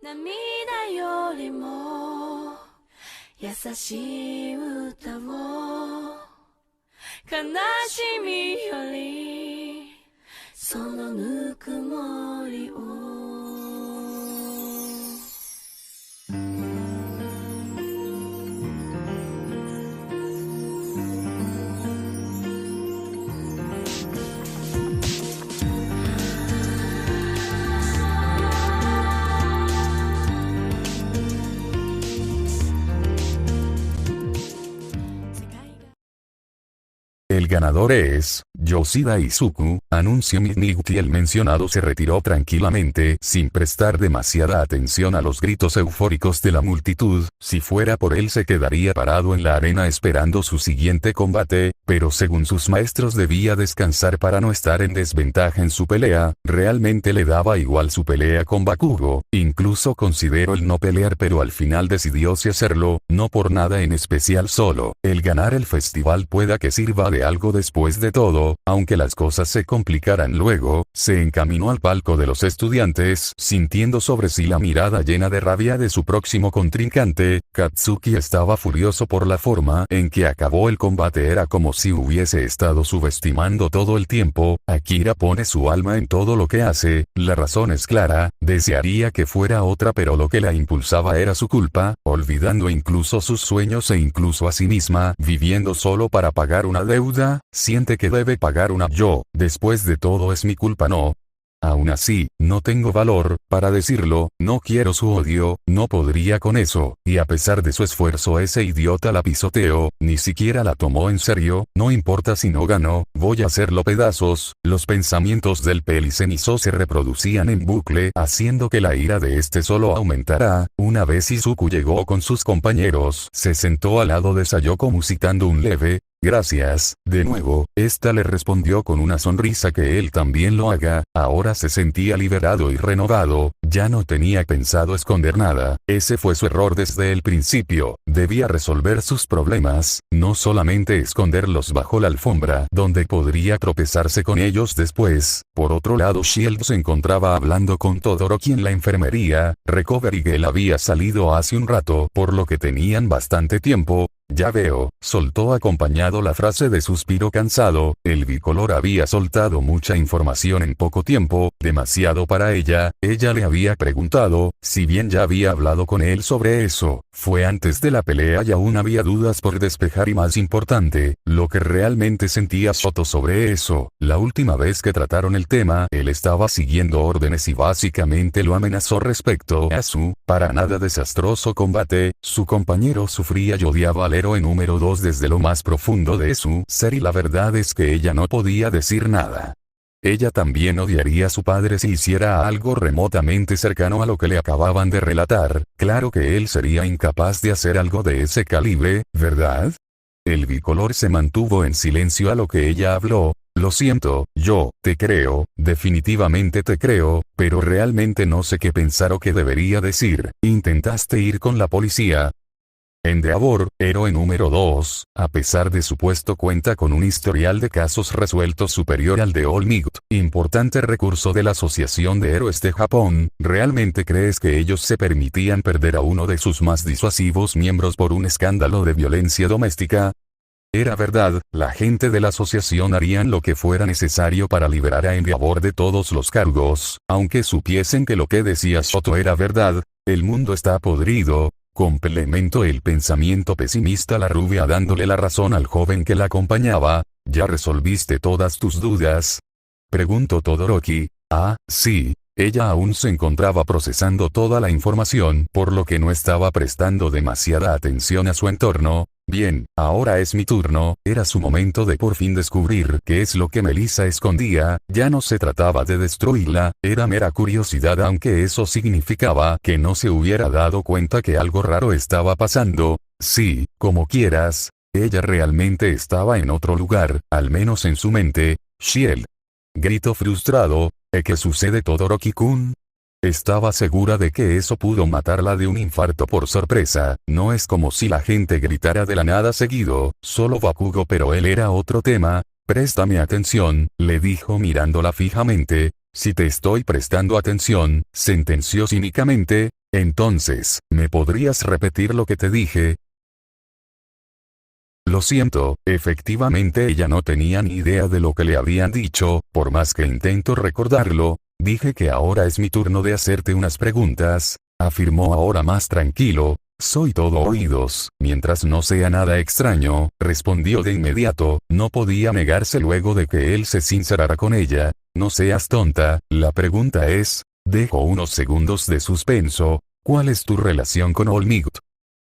涙よりも優しい歌を悲しみよりそのぬくもりをEl ganador es Yoshida Izuku, anunció Midnight y el mencionado se retiró tranquilamente, sin prestar demasiada atención a los gritos eufóricos de la multitud. Si fuera por él se quedaría parado en la arena esperando su siguiente combate, pero según sus maestros debía descansar para no estar en desventaja en su pelea. Realmente le daba igual su pelea con Bakugo, incluso consideró el no pelear, pero al final decidió si hacerlo, no por nada en especial, solo el ganar el festival pueda que sirva de algo después de todo. Aunque las cosas se complicaran luego, se encaminó al palco de los estudiantes, sintiendo sobre sí la mirada llena de rabia de su próximo contrincante. Katsuki estaba furioso por la forma en que acabó el combate, era como si hubiese estado subestimando todo el tiempo. Akira pone su alma en todo lo que hace, la razón es clara, desearía que fuera otra, pero lo que la impulsaba era su culpa, olvidando incluso sus sueños e incluso a sí misma, viviendo solo para pagar una deuda, siente que debe pagar una. Yo, después de todo es mi culpa, ¿no? Aún así, no tengo valor para decirlo, no quiero su odio, no podría con eso, y a pesar de su esfuerzo ese idiota la pisoteó, ni siquiera la tomó en serio. No importa si no ganó, voy a hacerlo pedazos. Los pensamientos del Pelicenizo se reproducían en bucle, haciendo que la ira de este solo aumentara. Una vez Izuku llegó con sus compañeros, se sentó al lado de Sayoko musitando un leve «Gracias», de nuevo. Esta le respondió con una sonrisa que él también lo haga. Ahora se sentía liberado y renovado, ya no tenía pensado esconder nada. Ese fue su error desde el principio, debía resolver sus problemas, no solamente esconderlos bajo la alfombra, donde podría tropezarse con ellos después. Por otro lado, Shield se encontraba hablando con Todoroki en la enfermería. Recovery Girl había salido hace un rato, por lo que tenían bastante tiempo. Ya veo, soltó acompañado la frase de suspiro cansado. El bicolor había soltado mucha información en poco tiempo, demasiado para ella. Ella le había preguntado, si bien ya había hablado con él sobre eso, fue antes de la pelea y aún había dudas por despejar, y más importante, lo que realmente sentía Shoto sobre eso. La última vez que trataron el tema, él estaba siguiendo órdenes y básicamente lo amenazó respecto a su, para nada desastroso combate. Su compañero sufría y odiaba al héroe número 2 desde lo más profundo de su ser, y la verdad es que ella no podía decir nada. Ella también odiaría a su padre si hiciera algo remotamente cercano a lo que le acababan de relatar. Claro que él sería incapaz de hacer algo de ese calibre, ¿verdad? El bicolor se mantuvo en silencio a lo que ella habló. Lo siento, yo te creo, definitivamente te creo, pero realmente no sé qué pensar o qué debería decir. ¿Intentaste ir con la policía? Endeavor, héroe número 2, a pesar de su puesto, cuenta con un historial de casos resueltos superior al de All Might, importante recurso de la Asociación de Héroes de Japón. ¿Realmente crees que ellos se permitían perder a uno de sus más disuasivos miembros por un escándalo de violencia doméstica? Era verdad, la gente de la asociación harían lo que fuera necesario para liberar a Endeavor de todos los cargos, aunque supiesen que lo que decía Shoto era verdad. El mundo está podrido. Complementó el pensamiento pesimista la rubia, dándole la razón al joven que la acompañaba. ¿Ya resolviste todas tus dudas?, preguntó Todoroki. Ah, sí. Ella aún se encontraba procesando toda la información, por lo que no estaba prestando demasiada atención a su entorno. Bien, ahora es mi turno. Era su momento de por fin descubrir qué es lo que Melissa escondía. Ya no se trataba de destruirla, era mera curiosidad, aunque eso significaba que no se hubiera dado cuenta que algo raro estaba pasando. Sí, como quieras. Ella realmente estaba en otro lugar, al menos en su mente. Shield gritó frustrado. ¿Qué sucede, Todoroki-kun? Estaba segura de que eso pudo matarla de un infarto por sorpresa. No es como si la gente gritara de la nada seguido, solo Bakugo, pero él era otro tema. Préstame atención, le dijo mirándola fijamente. Si te estoy prestando atención, sentenció cínicamente. Entonces, ¿me podrías repetir lo que te dije? Lo siento, efectivamente ella no tenía ni idea de lo que le habían dicho, por más que intento recordarlo. Dije que ahora es mi turno de hacerte unas preguntas, afirmó ahora más tranquilo. Soy todo oídos, mientras no sea nada extraño, respondió de inmediato. No podía negarse luego de que él se sincerara con ella. No seas tonta, la pregunta es, dejó unos segundos de suspenso, ¿cuál es tu relación con Olmigt?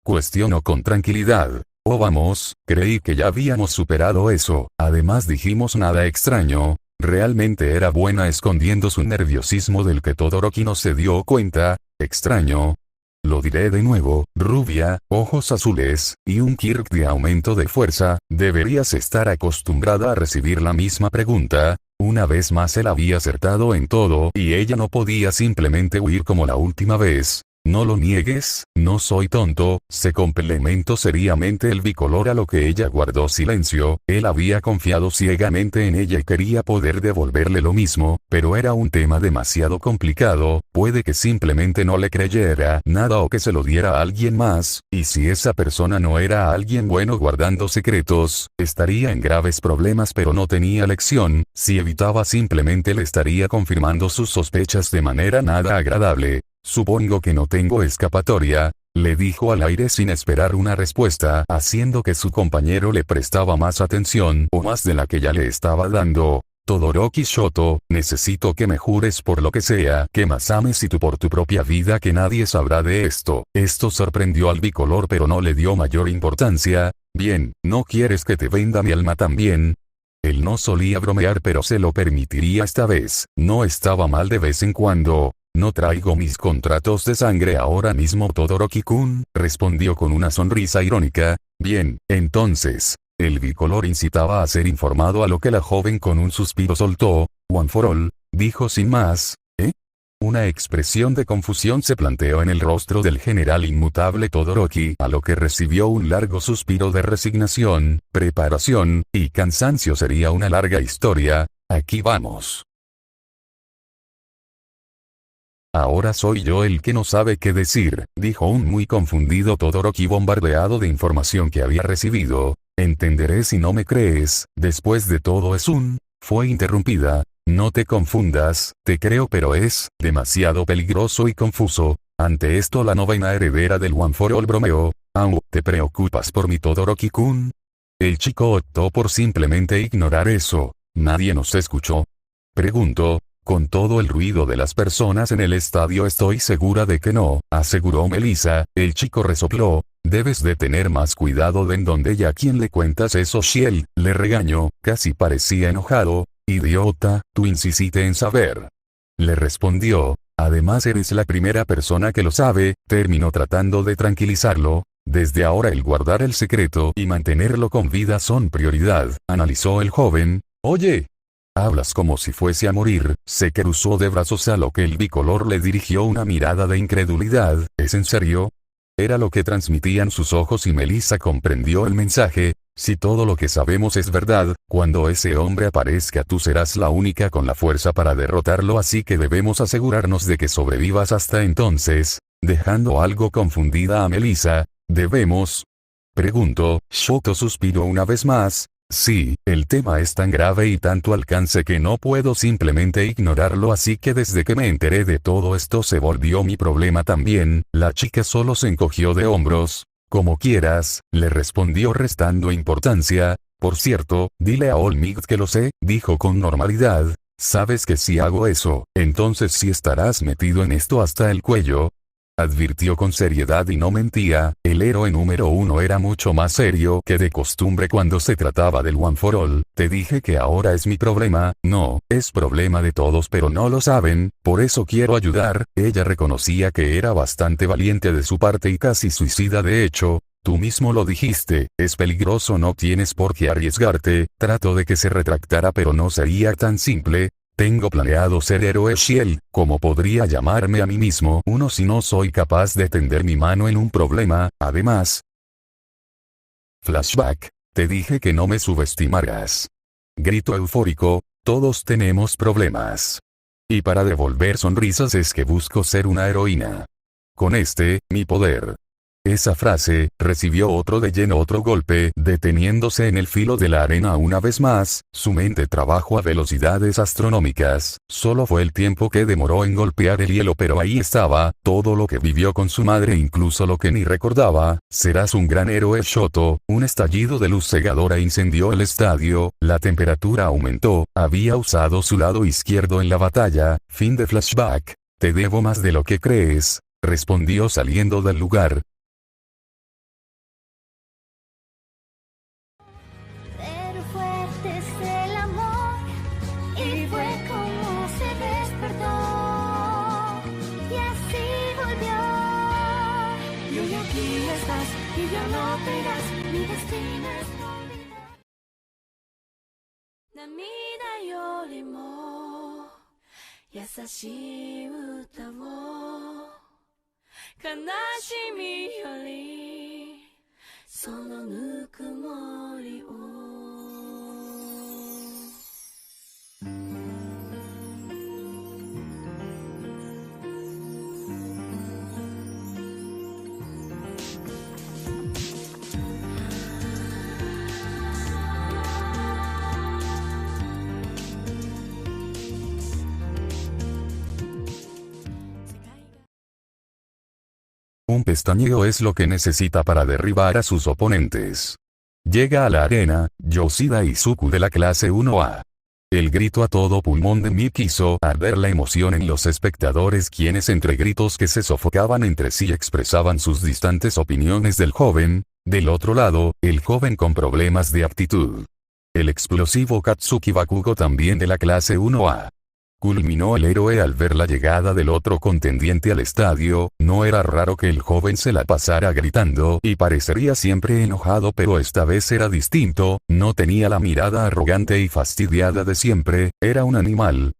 Cuestionó con tranquilidad. Oh vamos, creí que ya habíamos superado eso, además dijimos nada extraño. Realmente era buena escondiendo su nerviosismo del que Todoroki no se dio cuenta. Extraño. Lo diré de nuevo, rubia, ojos azules, y un Kirk de aumento de fuerza. Deberías estar acostumbrada a recibir la misma pregunta. Una vez más él había acertado en todo y ella no podía simplemente huir como la última vez. No lo niegues, no soy tonto, se complementó seriamente el bicolor, a lo que ella guardó silencio. Él había confiado ciegamente en ella y quería poder devolverle lo mismo, pero era un tema demasiado complicado. Puede que simplemente no le creyera nada o que se lo diera a alguien más, y si esa persona no era alguien bueno guardando secretos, estaría en graves problemas, pero no tenía elección. Si evitaba, simplemente le estaría confirmando sus sospechas de manera nada agradable. Supongo que no tengo escapatoria, le dijo al aire sin esperar una respuesta, haciendo que su compañero le prestaba más atención o más de la que ya le estaba dando. Todoroki Shoto, necesito que me jures por lo que sea que más ames y tú por tu propia vida que nadie sabrá de esto. Esto sorprendió al bicolor, pero no le dio mayor importancia. Bien, ¿no quieres que te venda mi alma también? Él no solía bromear, pero se lo permitiría esta vez. No estaba mal de vez en cuando. No traigo mis contratos de sangre ahora mismo, Todoroki-kun, respondió con una sonrisa irónica. Bien, entonces, el bicolor incitaba a ser informado, a lo que la joven con un suspiro soltó. One for all, dijo sin más. ¿Eh? Una expresión de confusión se planteó en el rostro del general inmutable Todoroki, a lo que recibió un largo suspiro de resignación. Preparación y cansancio sería una larga historia. Aquí vamos. Ahora soy yo el que no sabe qué decir, dijo un muy confundido Todoroki, bombardeado de información que había recibido. Entenderé si no me crees, después de todo fue interrumpida. No te confundas, te creo, pero es demasiado peligroso y confuso. Ante esto la novena heredera del One for All bromeó. ¿Aún te preocupas por mi Todoroki-kun? El chico optó por simplemente ignorar eso. ¿Nadie nos escuchó? Preguntó. Con todo el ruido de las personas en el estadio estoy segura de que no, aseguró Melissa. El chico resopló. Debes de tener más cuidado de en dónde y a quién le cuentas eso, Shiel, le regañó, casi parecía enojado. Idiota, tú insististe en saber. Le respondió. Además eres la primera persona que lo sabe, terminó tratando de tranquilizarlo. Desde ahora el guardar el secreto y mantenerlo con vida son prioridad, analizó el joven. Oye. Hablas como si fuese a morir. Se cruzó de brazos, a lo que el bicolor le dirigió una mirada de incredulidad. ¿Es en serio? Era lo que transmitían sus ojos y Melissa comprendió el mensaje. Si todo lo que sabemos es verdad, cuando ese hombre aparezca tú serás la única con la fuerza para derrotarlo, así que debemos asegurarnos de que sobrevivas hasta entonces. Dejando algo confundida a Melissa. ¿Debemos? Preguntó. Shoto suspiró una vez más. Sí, el tema es tan grave y tanto alcance que no puedo simplemente ignorarlo, así que desde que me enteré de todo esto se volvió mi problema también. La chica solo se encogió de hombros. Como quieras, le respondió restando importancia. Por cierto, dile a Olmigt que lo sé, dijo con normalidad. Sabes que si hago eso, entonces sí estarás metido en esto hasta el cuello. Advirtió con seriedad y no mentía. El héroe número 1 era mucho más serio que de costumbre cuando se trataba del One for All. Te dije que ahora es mi problema. No, es problema de todos, pero no lo saben, por eso quiero ayudar. Ella reconocía que era bastante valiente de su parte y casi suicida de hecho. Tú mismo lo dijiste, es peligroso, no tienes por qué arriesgarte. Trató de que se retractara, pero no sería tan simple. Tengo planeado ser héroe Shiel, como podría llamarme a mí mismo uno si no soy capaz de tender mi mano en un problema. Además, flashback, te dije que no me subestimaras. Grito eufórico, todos tenemos problemas. Y para devolver sonrisas es que busco ser una heroína. Con mi poder. Esa frase, recibió otro de lleno otro golpe, deteniéndose en el filo de la arena una vez más, su mente trabajó a velocidades astronómicas, solo fue el tiempo que demoró en golpear el hielo pero ahí estaba, todo lo que vivió con su madre incluso lo que ni recordaba, serás un gran héroe Shoto, un estallido de luz cegadora incendió el estadio, la temperatura aumentó, había usado su lado izquierdo en la batalla, fin de flashback, te debo más de lo que crees, respondió saliendo del lugar. Y ya no te irás, mi destino es no olvidar. 涙よりも優しい歌を悲しみよりそのぬくもりをUn pestañeo es lo que necesita para derribar a sus oponentes. Llega a la arena, Yoshida Izuku de la clase 1A. El grito a todo pulmón de Miki hizo arder la emoción en los espectadores quienes entre gritos que se sofocaban entre sí expresaban sus distantes opiniones del joven, del otro lado, el joven con problemas de aptitud. El explosivo Katsuki Bakugo también de la clase 1A. Culminó el héroe al ver la llegada del otro contendiente al estadio, no era raro que el joven se la pasara gritando y parecería siempre enojado pero esta vez era distinto, no tenía la mirada arrogante y fastidiada de siempre, era un animal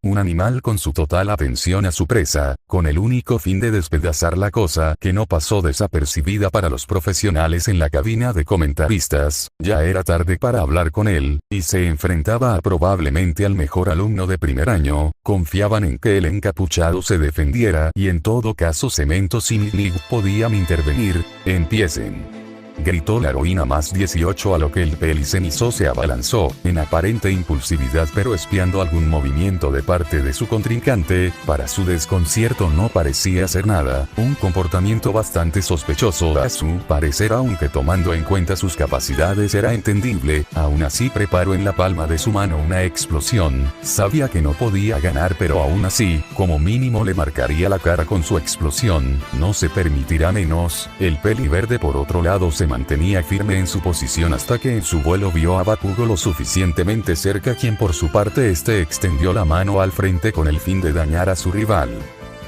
con su total atención a su presa, con el único fin de despedazar la cosa que no pasó desapercibida para los profesionales en la cabina de comentaristas, ya era tarde para hablar con él, y se enfrentaba a probablemente al mejor alumno de primer año. Confiaban en que el encapuchado se defendiera y en todo caso Cemento sin Nig podían intervenir, empiecen. Gritó la heroína más 18 a lo que el Pelicenizo se abalanzó, en aparente impulsividad pero espiando algún movimiento de parte de su contrincante, para su desconcierto no parecía hacer nada, un comportamiento bastante sospechoso a su parecer aunque tomando en cuenta sus capacidades era entendible, aún así preparó en la palma de su mano una explosión, sabía que no podía ganar pero aún así, como mínimo le marcaría la cara con su explosión, no se permitirá menos, el Peli Verde por otro lado se mantenía firme en su posición hasta que en su vuelo vio a Bakugo lo suficientemente cerca quien por su parte extendió la mano al frente con el fin de dañar a su rival.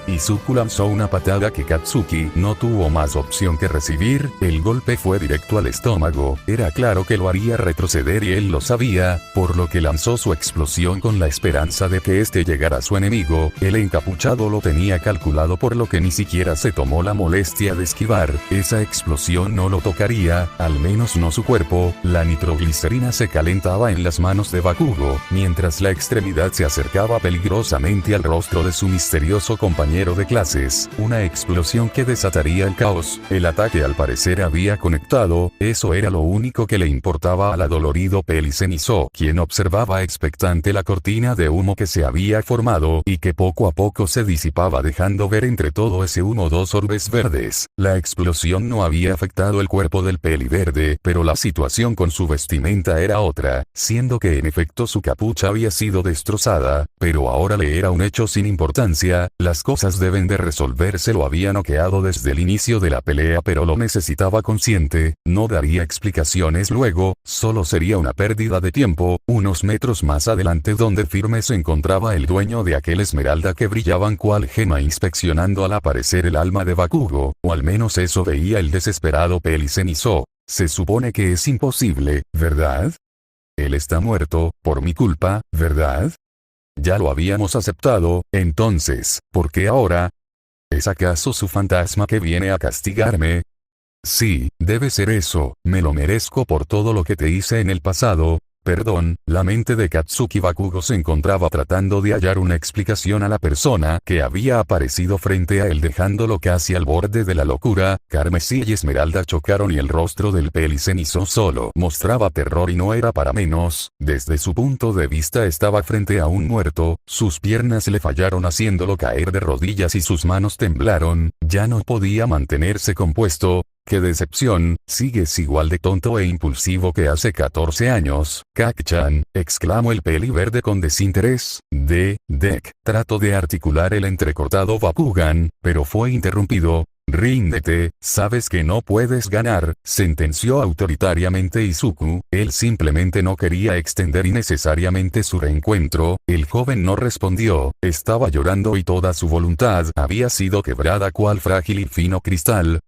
Izuku lanzó una patada que Katsuki no tuvo más opción que recibir, el golpe fue directo al estómago, era claro que lo haría retroceder y él lo sabía, por lo que lanzó su explosión con la esperanza de que llegara a su enemigo, el encapuchado lo tenía calculado por lo que ni siquiera se tomó la molestia de esquivar, esa explosión no lo tocaría, al menos no su cuerpo, la nitroglicerina se calentaba en las manos de Bakugo, mientras la extremidad se acercaba peligrosamente al rostro de su misterioso compañero de clases, una explosión que desataría el caos, el ataque al parecer había conectado, eso era lo único que le importaba al adolorido Pelicenizo, quien observaba expectante la cortina de humo que se había formado y que poco a poco se disipaba dejando ver entre todo ese humo dos orbes verdes, la explosión no había afectado el cuerpo del Peliverde, pero la situación con su vestimenta era otra, siendo que en efecto su capucha había sido destrozada, pero ahora le era un hecho sin importancia, las cosas deben de resolverse lo había noqueado desde el inicio de la pelea pero lo necesitaba consciente, no daría explicaciones luego, solo sería una pérdida de tiempo, unos metros más adelante donde firme se encontraba el dueño de aquel esmeralda que brillaban cual gema inspeccionando al aparecer el alma de Bakugo, o al menos eso veía el desesperado Pelicenizo, se supone que es imposible, ¿verdad? Él está muerto, por mi culpa, ¿verdad? Ya lo habíamos aceptado, entonces, ¿por qué ahora? ¿Es acaso su fantasma que viene a castigarme? Sí, debe ser eso, me lo merezco por todo lo que te hice en el pasado, Perdón, la mente de Katsuki Bakugo se encontraba tratando de hallar una explicación a la persona que había aparecido frente a él dejándolo casi al borde de la locura. Carmesí y Esmeralda chocaron y el rostro del Pelicenizo solo mostraba terror y no era para menos. Desde su punto de vista estaba frente a un muerto, sus piernas le fallaron haciéndolo caer de rodillas y sus manos temblaron, ya no podía mantenerse compuesto. ¡Qué decepción! Sigues igual de tonto e impulsivo que hace 14 años, Kak-chan, exclamó el peli verde con desinterés. Trató de articular el entrecortado Bakugan, pero fue interrumpido. Ríndete, sabes que no puedes ganar, sentenció autoritariamente Izuku. Él simplemente no quería extender innecesariamente su reencuentro. El joven no respondió, estaba llorando y toda su voluntad había sido quebrada cual frágil y fino cristal.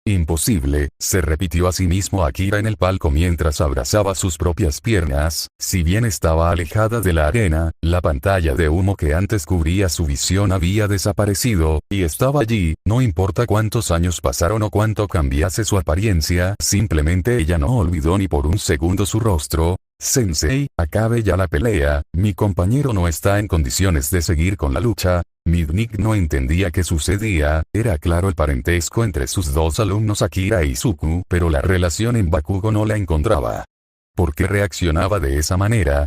Imposible, se repitió a sí mismo Akira en el palco mientras abrazaba sus propias piernas. Si bien estaba alejada de la arena, la pantalla de humo que antes cubría su visión había desaparecido, y estaba allí. No importa cuántos años pasaron o cuánto cambiase su apariencia, simplemente ella no olvidó ni por un segundo su rostro. Sensei, acabe ya la pelea, mi compañero no está en condiciones de seguir con la lucha. Midnick no entendía qué sucedía, era claro el parentesco entre sus dos alumnos Akira e Izuku, pero la relación en Bakugo no la encontraba. ¿Por qué reaccionaba de esa manera?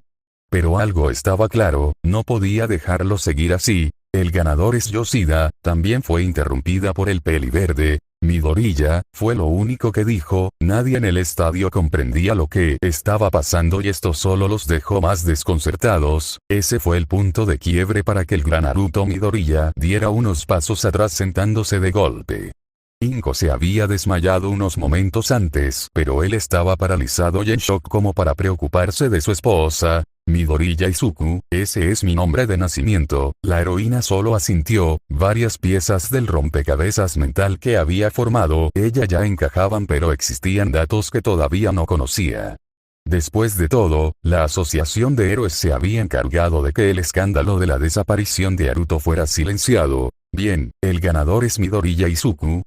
Pero algo estaba claro, no podía dejarlo seguir así. El ganador es Yoshida. También fue interrumpida por el peli verde. Midoriya, fue lo único que dijo. Nadie en el estadio comprendía lo que estaba pasando y esto solo los dejó más desconcertados. Ese fue el punto de quiebre para que el gran Naruto Midoriya diera unos pasos atrás sentándose de golpe. Inko se había desmayado unos momentos antes, pero él estaba paralizado y en shock como para preocuparse de su esposa. Midoriya Izuku, ese es mi nombre de nacimiento. La heroína solo asintió. Varias piezas del rompecabezas mental que había formado ella ya encajaban, pero existían datos que todavía no conocía. Después de todo, la asociación de héroes se había encargado de que el escándalo de la desaparición de Naruto fuera silenciado. Bien, el ganador es Midoriya Izuku.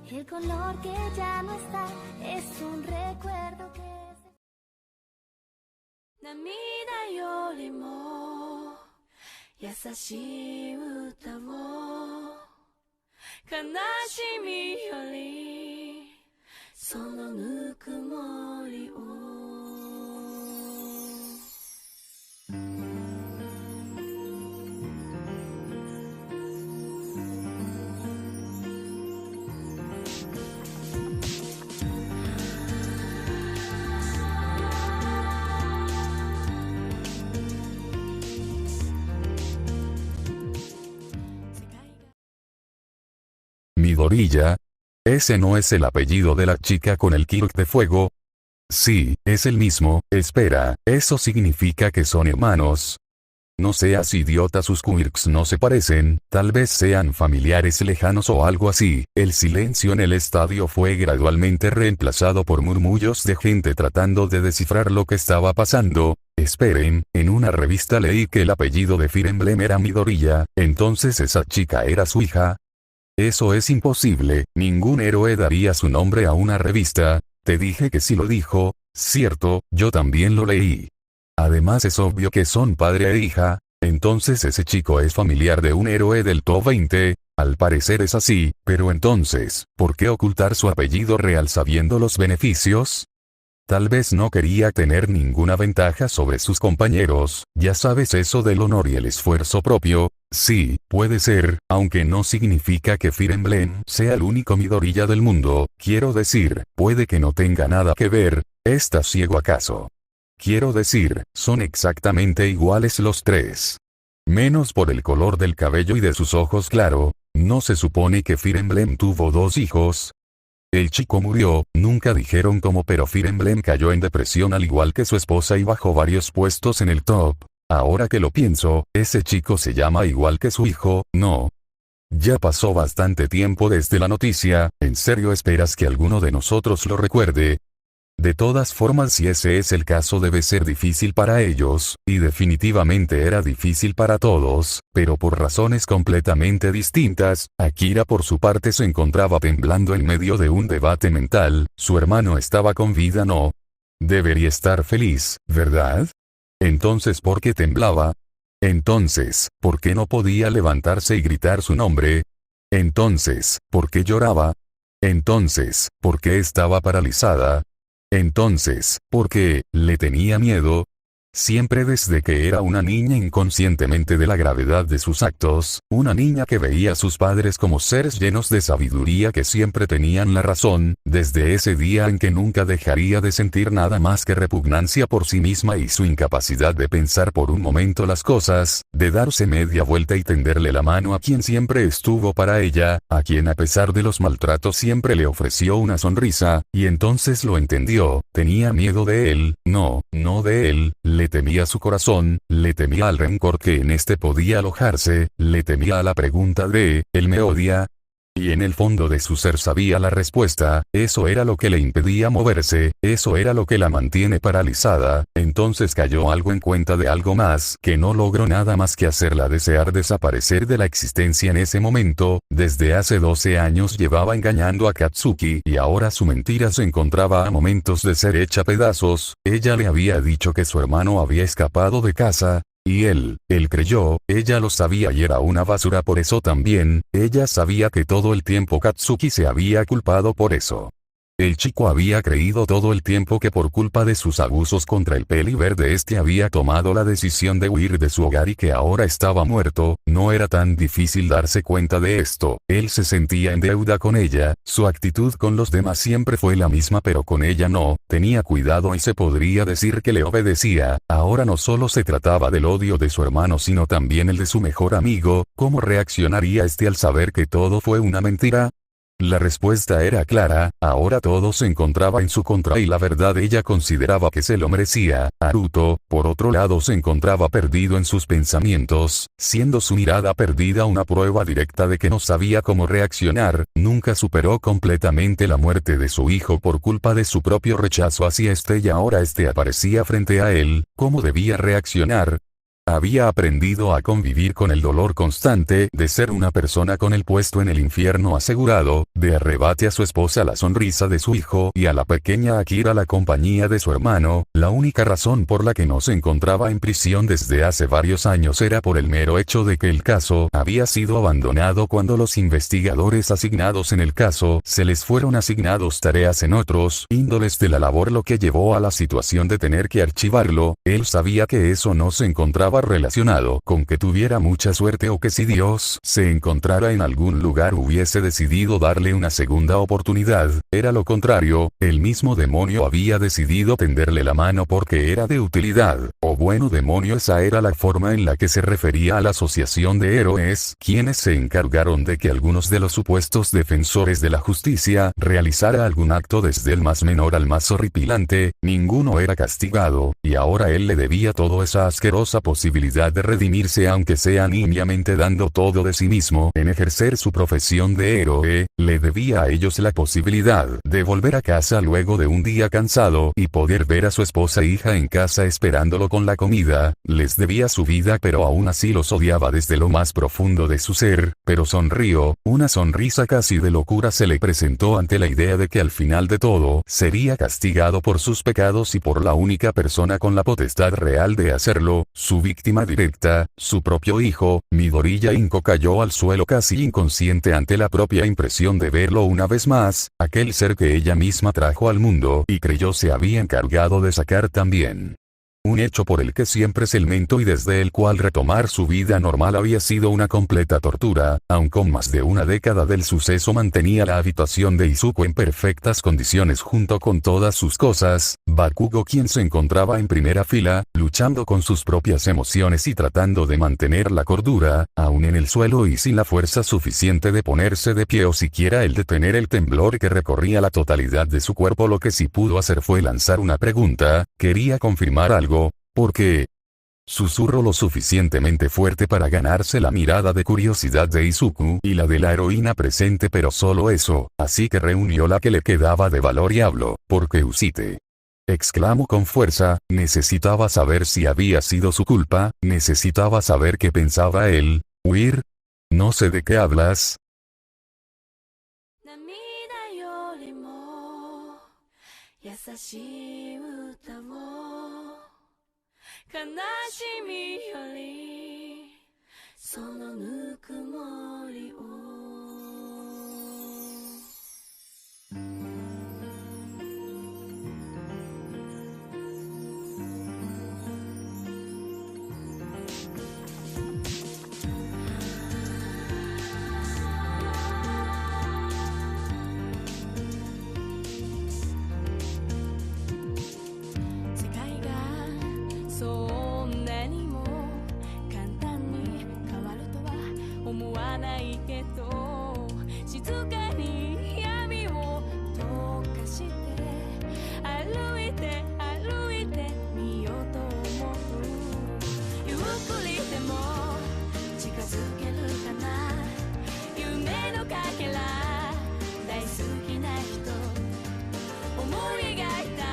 El color que ya no está es un recuerdo que se... 涙よりも優しい歌を悲しみよりそのぬくもりをMidoriya. ¿Ese no es el apellido de la chica con el Kirk de fuego? Sí, es el mismo. Espera, ¿eso significa que son hermanos? No seas idiota, sus quirks no se parecen, tal vez sean familiares lejanos o algo así. El silencio en el estadio fue gradualmente reemplazado por murmullos de gente tratando de descifrar lo que estaba pasando. Esperen, en una revista leí que el apellido de Fire Emblem era Midoriya, entonces esa chica era su hija. Eso es imposible, ningún héroe daría su nombre a una revista. Te dije que sí lo dijo, cierto, yo también lo leí. Además es obvio que son padre e hija, entonces ese chico es familiar de un héroe del top 20, al parecer es así, pero entonces, ¿por qué ocultar su apellido real sabiendo los beneficios? Tal vez no quería tener ninguna ventaja sobre sus compañeros, ya sabes eso del honor y el esfuerzo propio. Sí, puede ser, aunque no significa que Fire Emblem sea el único Midoriya del mundo. Quiero decir, puede que no tenga nada que ver. ¿Estás ciego acaso? Quiero decir, son exactamente iguales los tres. Menos por el color del cabello y de sus ojos, claro. ¿No se supone que Fire Emblem tuvo 2 hijos? El chico murió, nunca dijeron cómo, pero Fire Emblem cayó en depresión al igual que su esposa y bajó varios puestos en el top. Ahora que lo pienso, ese chico se llama igual que su hijo, ¿no? Ya pasó bastante tiempo desde la noticia. ¿En serio esperas que alguno de nosotros lo recuerde? De todas formas, si ese es el caso, debe ser difícil para ellos, y definitivamente era difícil para todos, pero por razones completamente distintas. Akira por su parte se encontraba temblando en medio de un debate mental. Su hermano estaba con vida, ¿no? Debería estar feliz, ¿verdad? Entonces, ¿por qué temblaba? Entonces, ¿por qué no podía levantarse y gritar su nombre? Entonces, ¿por qué lloraba? Entonces, ¿por qué estaba paralizada? Entonces, ¿por qué le tenía miedo? Siempre desde que era una niña, inconscientemente de la gravedad de sus actos, una niña que veía a sus padres como seres llenos de sabiduría que siempre tenían la razón, desde ese día en que nunca dejaría de sentir nada más que repugnancia por sí misma y su incapacidad de pensar por un momento las cosas, de darse media vuelta y tenderle la mano a quien siempre estuvo para ella, a quien a pesar de los maltratos siempre le ofreció una sonrisa, y entonces lo entendió. Tenía miedo de él, no de él, le temía su corazón, le temía al rencor que en este podía alojarse, le temía a la pregunta de, ¿él me odia? Y en el fondo de su ser sabía la respuesta. Eso era lo que le impedía moverse, eso era lo que la mantiene paralizada. Entonces cayó algo en cuenta de algo más, que no logró nada más que hacerla desear desaparecer de la existencia en ese momento. Desde hace 12 años llevaba engañando a Katsuki, y ahora su mentira se encontraba a momentos de ser hecha pedazos. Ella le había dicho que su hermano había escapado de casa, y él creyó. Ella lo sabía y era una basura por eso también. Ella sabía que todo el tiempo Katsuki se había culpado por eso. El chico había creído todo el tiempo que por culpa de sus abusos contra el peli verde este había tomado la decisión de huir de su hogar y que ahora estaba muerto. No era tan difícil darse cuenta de esto. Él se sentía en deuda con ella. Su actitud con los demás siempre fue la misma, pero con ella no. Tenía cuidado y se podría decir que le obedecía. Ahora no solo se trataba del odio de su hermano sino también el de su mejor amigo. ¿Cómo reaccionaría este al saber que todo fue una mentira? La respuesta era clara, ahora todo se encontraba en su contra y la verdad ella consideraba que se lo merecía. Haruto, por otro lado, se encontraba perdido en sus pensamientos, siendo su mirada perdida una prueba directa de que no sabía cómo reaccionar. Nunca superó completamente la muerte de su hijo por culpa de su propio rechazo hacia este y ahora este aparecía frente a él. ¿Cómo debía reaccionar? Había aprendido a convivir con el dolor constante de ser una persona con el puesto en el infierno asegurado, de arrebate a su esposa la sonrisa de su hijo y a la pequeña Akira la compañía de su hermano. La única razón por la que no se encontraba en prisión desde hace varios años era por el mero hecho de que el caso había sido abandonado cuando los investigadores asignados en el caso se les fueron asignados tareas en otros índoles de la labor, lo que llevó a la situación de tener que archivarlo. Él sabía que eso no se encontraba relacionado con que tuviera mucha suerte o que si Dios se encontrara en algún lugar hubiese decidido darle una segunda oportunidad. Era lo contrario, el mismo demonio había decidido tenderle la mano porque era de utilidad. O bueno, demonio, esa era la forma en la que se refería a la asociación de héroes, quienes se encargaron de que algunos de los supuestos defensores de la justicia realizara algún acto desde el más menor al más horripilante. Ninguno era castigado, y ahora él le debía toda esa asquerosa posibilidad de redimirse, aunque sea nimiamente, dando todo de sí mismo en ejercer su profesión de héroe. Le debía a ellos la posibilidad de volver a casa luego de un día cansado y poder ver a su esposa e hija en casa esperándolo con la comida. Les debía su vida, pero aún así los odiaba desde lo más profundo de su ser. Pero sonrió, una sonrisa casi de locura se le presentó ante la idea de que al final de todo sería castigado por sus pecados y por la única persona con la potestad real de hacerlo, su víctima directa, su propio hijo. Midoriya Inko cayó al suelo casi inconsciente ante la propia impresión de verlo una vez más, aquel ser que ella misma trajo al mundo y creyó se había encargado de sacar también. Un hecho por el que siempre se lamentó y desde el cual retomar su vida normal había sido una completa tortura. Aun con más de una década del suceso mantenía la habitación de Izuku en perfectas condiciones junto con todas sus cosas. Bakugo, quien se encontraba en primera fila, luchando con sus propias emociones y tratando de mantener la cordura, aún en el suelo y sin la fuerza suficiente de ponerse de pie o siquiera el detener el temblor que recorría la totalidad de su cuerpo. Lo que sí pudo hacer fue lanzar una pregunta. Quería confirmar algo. ¿Por qué? Susurró lo suficientemente fuerte para ganarse la mirada de curiosidad de Izuku y la de la heroína presente, pero solo eso, así que reunió la que le quedaba de valor y habló. ¿Por qué Usite? Exclamó con fuerza, necesitaba saber si había sido su culpa, necesitaba saber qué pensaba él. ¿Huir? No sé de qué hablas. 涙よりも優しい歌を悲しみよりそのぬくもりを世界がそんなにも簡単に変わるとは思わないけど静かに闇を溶かして歩いて歩いてみようと思うゆっくりでも近づけるかな夢のかけら大好きな人思い描いた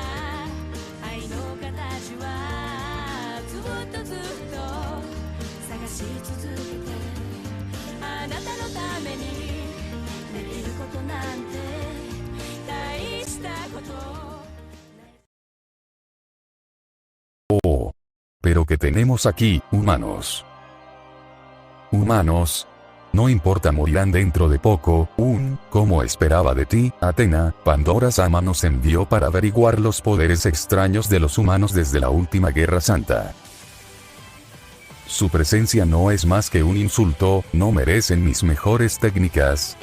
愛の形はずっとずっと探し続けてあなたのためにできることなんて大したこと Oh. Pero ¿qué tenemos aquí, humanos? Humanos. No importa, morirán dentro de poco. Como esperaba de ti, Atena, Pandora Sama nos envió para averiguar los poderes extraños de los humanos desde la última Guerra Santa. Su presencia no es más que un insulto, no merecen mis mejores técnicas.